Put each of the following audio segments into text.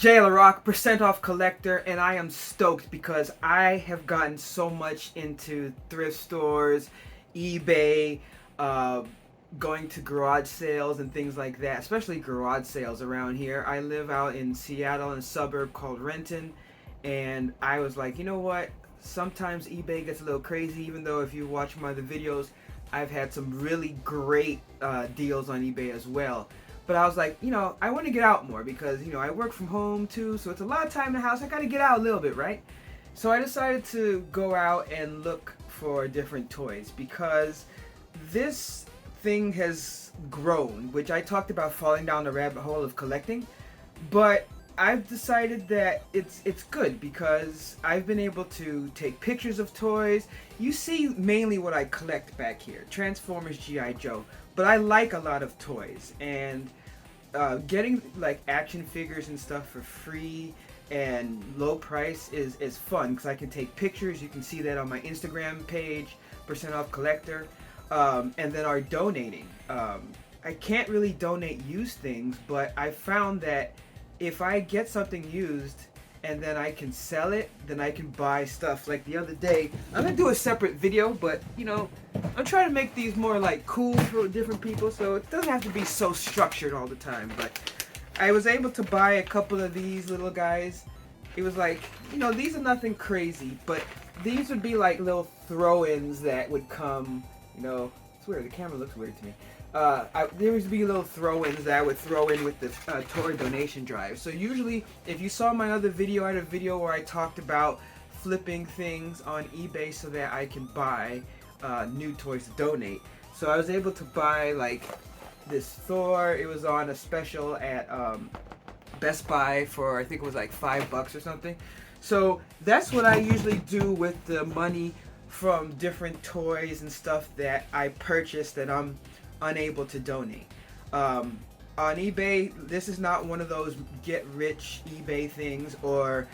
Jay LaRock, percent off collector, and I am stoked because I have gotten so much into thrift stores, eBay, uh, going to garage sales and things like that, especially garage sales around here. I live out in Seattle in a suburb called Renton, and I was like, you know what? Sometimes eBay gets a little crazy, even though if you watch my other videos, I've had some really great deals on eBay as well. But I was like, I want to get out more because, I work from home too, so it's a lot of time in the house. I got to get out a little bit, right? So I decided to go out and look for different toys because this thing has grown, which I talked about falling down the rabbit hole of collecting, but I've decided that it's good because I've been able to take pictures of toys. You see mainly what I collect back here, Transformers, G.I. Joe, but I like a lot of toys, and getting like action figures and stuff for free and low price is fun because I can take pictures. You can see that on my Instagram page, percent off collector, and then our donating. I can't really donate used things, but I found that if I get something used and then I can sell it, then I can buy stuff. Like the other day, I'm gonna do a separate video, but I'm trying to make these more like cool for different people, so it doesn't have to be so structured all the time. But I was able to buy a couple of these little guys. It was like, these are nothing crazy, but these would be like little throw-ins that would come, it's weird, the camera looks weird to me. There would be little throw-ins that I would throw in with the toy donation drive. So usually, if you saw my other video, I had a video where I talked about flipping things on eBay so that I can buy new toys to donate. So I was able to buy like this Thor. It was on a special at Best Buy for, I think it was like $5 or something. So that's what I usually do with the money from different toys and stuff that I purchased that I'm unable to donate. On eBay, this is not one of those get rich eBay things or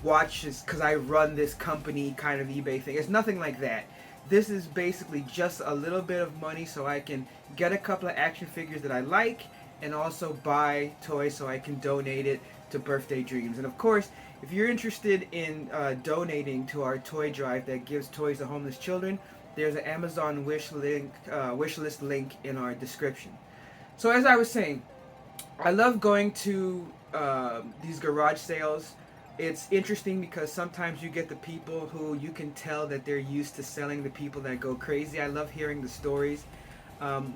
watch this because I run this company kind of eBay thing. It's nothing like that. This is basically just a little bit of money so I can get a couple of action figures that I like and also buy toys so I can donate it to Birthday Dreams. And of course, if you're interested in donating to our toy drive that gives toys to homeless children, there's an Amazon wish list link in our description. So as I was saying, I love going to these garage sales. It's interesting because sometimes you get the people who you can tell that they're used to selling the people that go crazy. I love hearing the stories.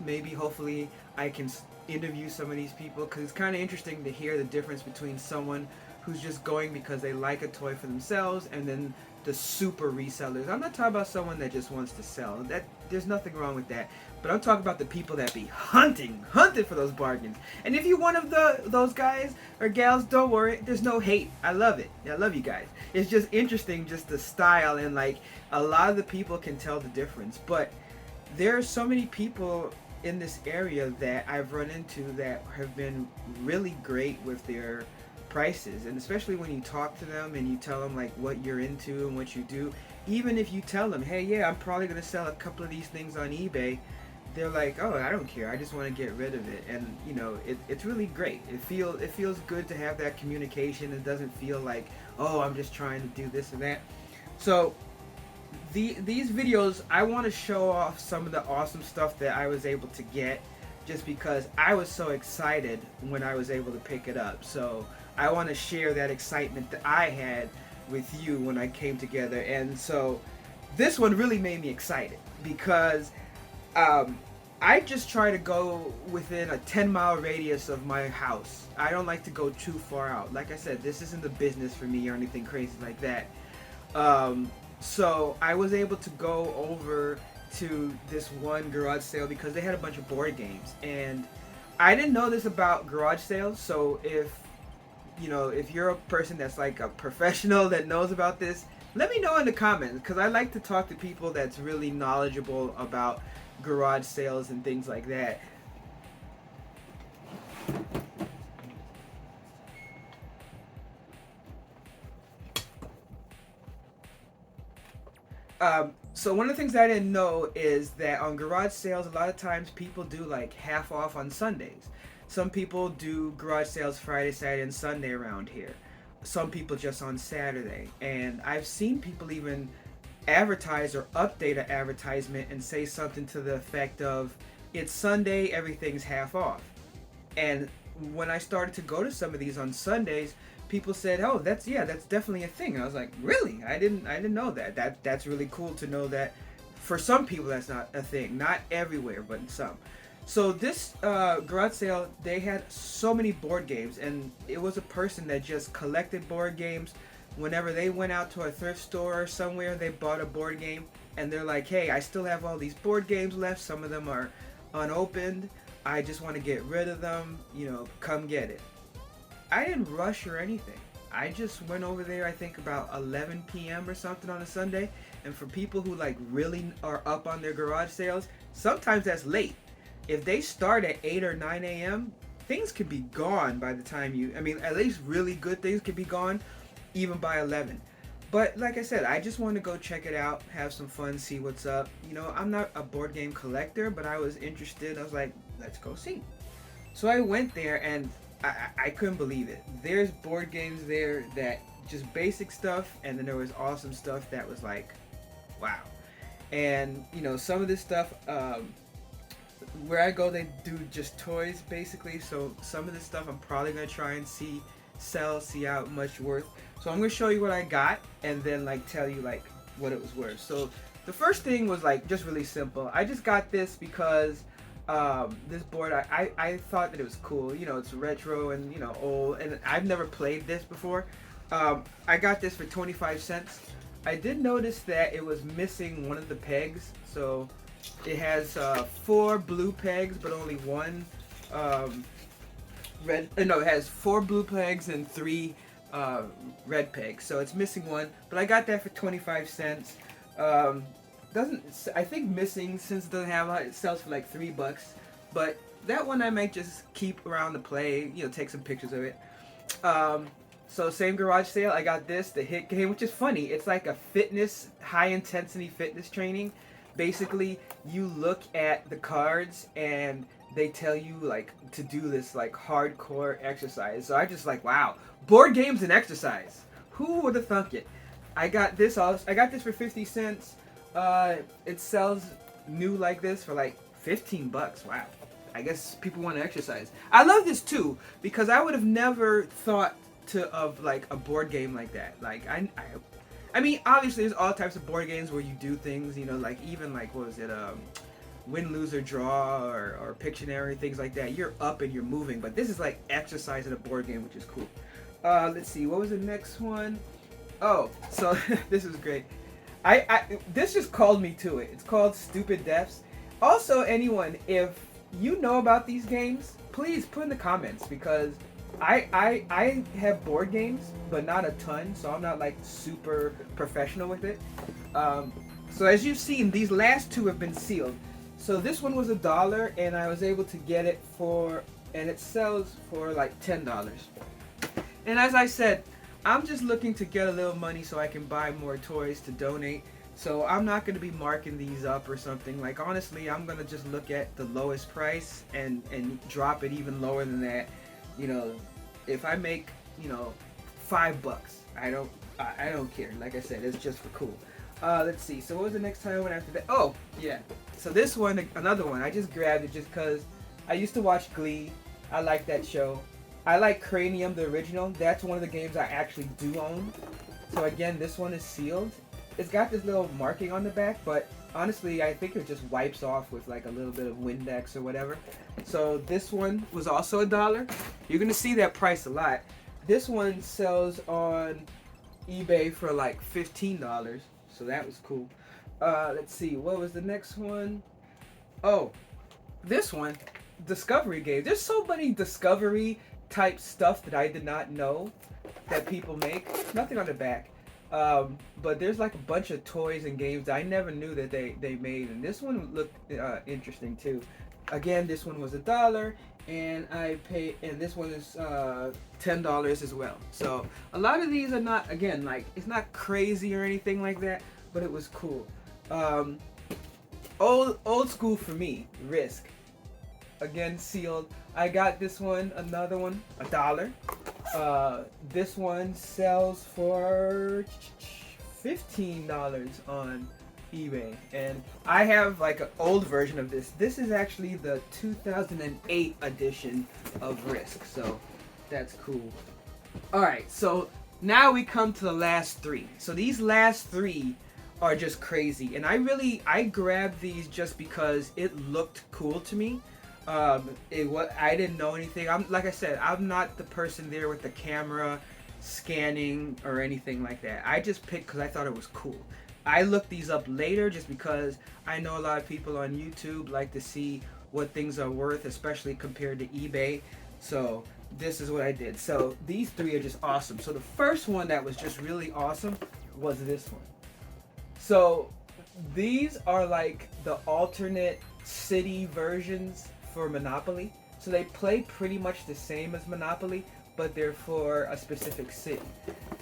Maybe, hopefully, I can interview some of these people because it's kind of interesting to hear the difference between someone who's just going because they like a toy for themselves and then the super resellers. I'm not talking about someone that just wants to sell. That there's nothing wrong with that. But I'm talking about the people that be hunting for those bargains. And if you're one of those guys or gals, don't worry. There's no hate. I love it. I love you guys. It's just interesting, just the style, and like a lot of the people can tell the difference. But there are so many people in this area that I've run into that have been really great with their prices, and especially when you talk to them and you tell them like what you're into and what you do. Even if you tell them, hey, yeah, I'm probably going to sell a couple of these things on eBay, they're like, oh, I don't care, I just want to get rid of it. And it's really great. It feels good to have that communication. It doesn't feel like, oh, I'm just trying to do this and that. So these videos, I want to show off some of the awesome stuff that I was able to get just because I was so excited when I was able to pick it up. So I want to share that excitement that I had with you when I came together. And so this one really made me excited because I just try to go within a 10-mile radius of my house. I don't like to go too far out. Like I said, this isn't the business for me or anything crazy like that. So I was able to go over to this one garage sale because they had a bunch of board games. And I didn't know this about garage sales, so if you're a person that's like a professional that knows about this, let me know in the comments because I like to talk to people that's really knowledgeable about garage sales and things like that. So one of the things I didn't know is that on garage sales, a lot of times people do like half off on Sundays. Some people do garage sales Friday, Saturday, and Sunday around here. Some people just on Saturday. And I've seen people even advertise or update an advertisement and say something to the effect of, it's Sunday, everything's half off. And when I started to go to some of these on Sundays, people said, "Oh, that's definitely a thing." And I was like, "Really? I didn't know that. That's really cool to know that." For some people, that's not a thing. Not everywhere, but in some. So this garage sale, they had so many board games, and it was a person that just collected board games. Whenever they went out to a thrift store or somewhere, they bought a board game, and they're like, "Hey, I still have all these board games left. Some of them are unopened. I just want to get rid of them. Come get it." I didn't rush or anything. I just went over there, I think about 11 p.m. or something on a Sunday. And for people who like really are up on their garage sales, sometimes that's late. If they start at 8 or 9 a.m., things could be gone by the time at least really good things could be gone even by 11. But like I said, I just want to go check it out, have some fun, see what's up. I'm not a board game collector, but I was interested. I was like, let's go see. So I went there, and I couldn't believe it. There's board games there that just basic stuff, and then there was awesome stuff that was like, wow. And some of this stuff, where I go, they do just toys basically. So some of this stuff I'm probably gonna try and see how much worth. So I'm gonna show you what I got, and then like tell you like what it was worth. So the first thing was like just really simple. I just got this because this board, I thought that it was cool. It's retro and old, and I've never played this before. I got this for 25 cents. I did notice that it was missing one of the pegs, so it has 4 blue pegs but only one red. No, it has 4 blue pegs and 3 red pegs, so it's missing one. But I got that for 25 cents. I think missing, since it doesn't have it sells for like $3, but that one I might just keep around to play, take some pictures of it. So same garage sale, I got this, the hit game, which is funny. It's like a high intensity fitness training. Basically, you look at the cards and they tell you like to do this like hardcore exercise. So I just like, wow, board games and exercise. Who would have thunk it? I got this for 50 cents. It sells new like this for like $15. Wow. I guess people want to exercise. I love this too because I would have never thought of like a board game like that. Like I mean, obviously there's all types of board games where you do things, like even like what was it, win, lose, or draw, or Pictionary, things like that. You're up and you're moving, but this is like exercise in a board game, which is cool. Let's see, what was the next one? Oh, so this was great. This just called me to it. It's called Stupid Deaths. Also, anyone, if you know about these games, please put in the comments, because I have board games, but not a ton, so I'm not like super professional with it. So as you've seen, these last 2 have been sealed. So this one was $1, and I was able to get it and it sells for like $10. And as I said, I'm just looking to get a little money so I can buy more toys to donate. So I'm not going to be marking these up or something. Like, honestly, I'm going to just look at the lowest price and drop it even lower than that. If I make, $5, I don't care. Like I said, it's just for cool. Let's see. So what was the next time I went after that? Oh, yeah. So this one, another one, I just grabbed it just because I used to watch Glee. I like that show. I like Cranium, the original. That's one of the games I actually do own. So again, this one is sealed. It's got this little marking on the back, but honestly, I think it just wipes off with like a little bit of Windex or whatever. So this one was also $1. You're gonna see that price a lot. This one sells on eBay for like $15, so that was cool. Let's see, what was the next one? Oh, this one, Discovery Games. There's so many Discovery type stuff that I did not know that people make. Nothing on the back. But there's like a bunch of toys and games I never knew that they made, and this one looked interesting too. Again, this one was $1, and and this one is $10 as well. So a lot of these are not, again, like, it's not crazy or anything like that, but it was cool. Old school for me, Risk. again sealed. I got this one, another one, $1. This one sells for $15 on eBay, and I have like an old version of this. This is actually the 2008 edition of Risk, so that's cool. All right, so now we come to the last three. So these last three are just crazy, and I grabbed these just because it looked cool to me. I didn't know anything. Like I said, I'm not the person there with the camera scanning or anything like that. I just picked because I thought it was cool. I looked these up later just because I know a lot of people on YouTube like to see what things are worth, especially compared to eBay. So this is what I did. So these three are just awesome. So the first one that was just really awesome was this one. So these are like the alternate city versions for Monopoly. So they play pretty much the same as Monopoly, but they're for a specific city.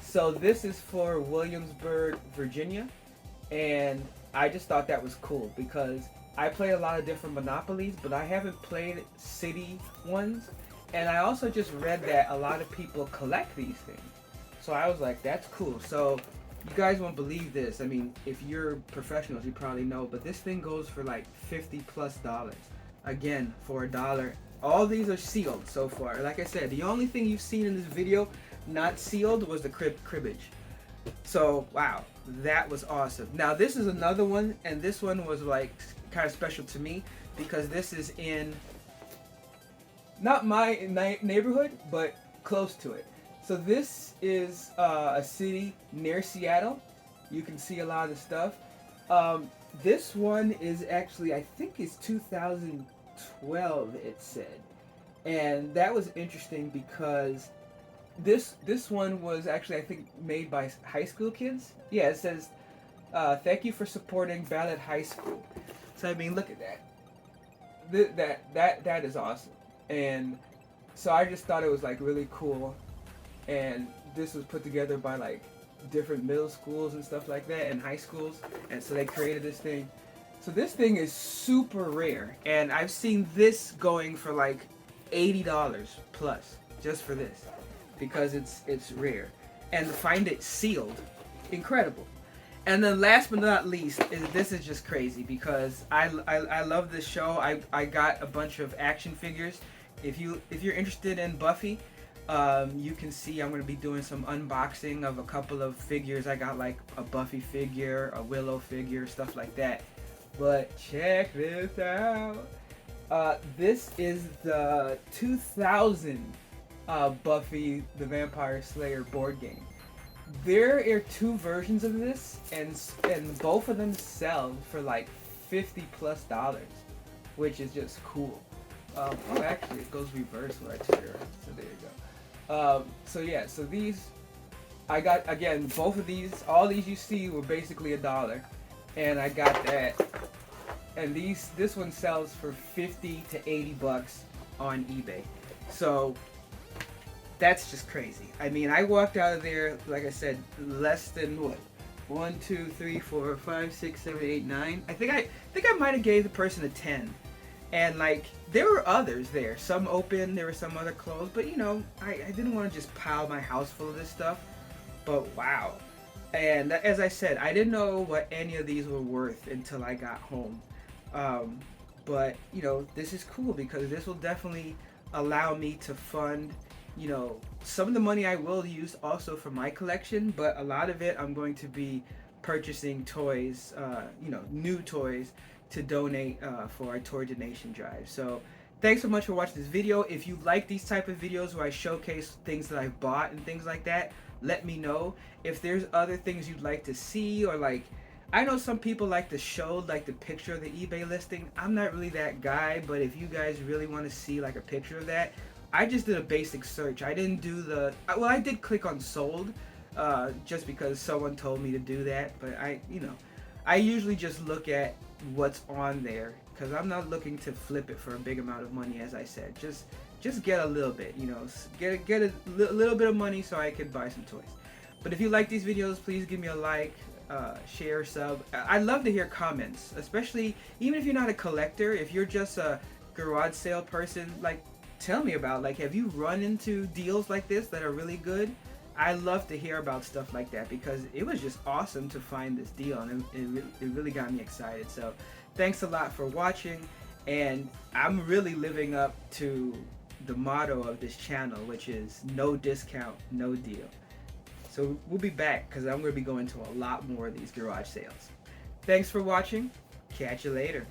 So this is for Williamsburg, Virginia, and I just thought that was cool because I play a lot of different Monopolies, but I haven't played city ones, and I also just read that a lot of people collect these things. So I was like, that's cool. So you guys won't believe this. I mean, if you're professionals, you probably know, but this thing goes for like $50+. Again, for $1. All these are sealed so far. Like I said, the only thing you've seen in this video not sealed was the cribbage. So, wow, that was awesome. Now, this is another one, and this one was like kind of special to me because this is in not my neighborhood, but close to it. So this is a city near Seattle. You can see a lot of the stuff. This one is actually, I think it's 2012, it said. And that was interesting because this one was actually, I think, made by high school kids. Yeah, it says, thank you for supporting Ballad High School. So, I mean, look at that. That is awesome. And so I just thought it was, like, really cool. And this was put together by, like, different middle schools and stuff like that, and high schools. And so they created this thing. So this thing is super rare. And I've seen this going for, like, $80 plus just for this, because it's rare, and to find it sealed, incredible. And then last but not least this is just crazy because I love this show. I got a bunch of action figures. If you're interested in Buffy, you can see I'm going to be doing some unboxing of a couple of figures. I got like a Buffy figure, a Willow figure, stuff like that. But check this out. This is the 2000 Buffy the Vampire Slayer board game. There are two versions of this, and both of them sell for like $50+, which is just cool. Oh, actually, it goes reverse right here. So there you go. So yeah, so these I got, again, both of these. All these you see were basically $1, and I got that. And this one sells for $50 to $80 on eBay. So that's just crazy. I mean, I walked out of there, like I said, less than what? 1, 2, 3, 4, 5, 6, 7, 8, 9. I think I might have gave the person a 10. And like, there were others there. Some open, there were some other closed. But you know, I didn't want to just pile my house full of this stuff. But wow. And as I said, I didn't know what any of these were worth until I got home. But you know, this is cool because this will definitely allow me to fund, you know, some of the money I will use also for my collection, but a lot of it I'm going to be purchasing toys, you know, new toys to donate for our toy donation drive. So thanks so much for watching this video. If you like these type of videos where I showcase things that I've bought and things like that, let me know. If there's other things you'd like to see, or like, I know some people like to show like the picture of the eBay listing. I'm not really that guy, but if you guys really want to see like a picture of that, I just did a basic search. I didn't do the, well, I did click on sold, just because someone told me to do that, but I usually just look at what's on there, because I'm not looking to flip it for a big amount of money. As I said, just get a little bit, you know, get a little bit of money so I can buy some toys. But if you like these videos, please give me a like, share, sub. I'd love to hear comments, especially even if you're not a collector. If you're just a garage sale person, like, tell me about, like, have you run into deals like this that are really good? I love to hear about stuff like that because it was just awesome to find this deal, and it really got me excited. So thanks a lot for watching, and I'm really living up to the motto of this channel, which is no discount, no deal. So we'll be back because I'm going to be going to a lot more of these garage sales. Thanks for watching. Catch you later.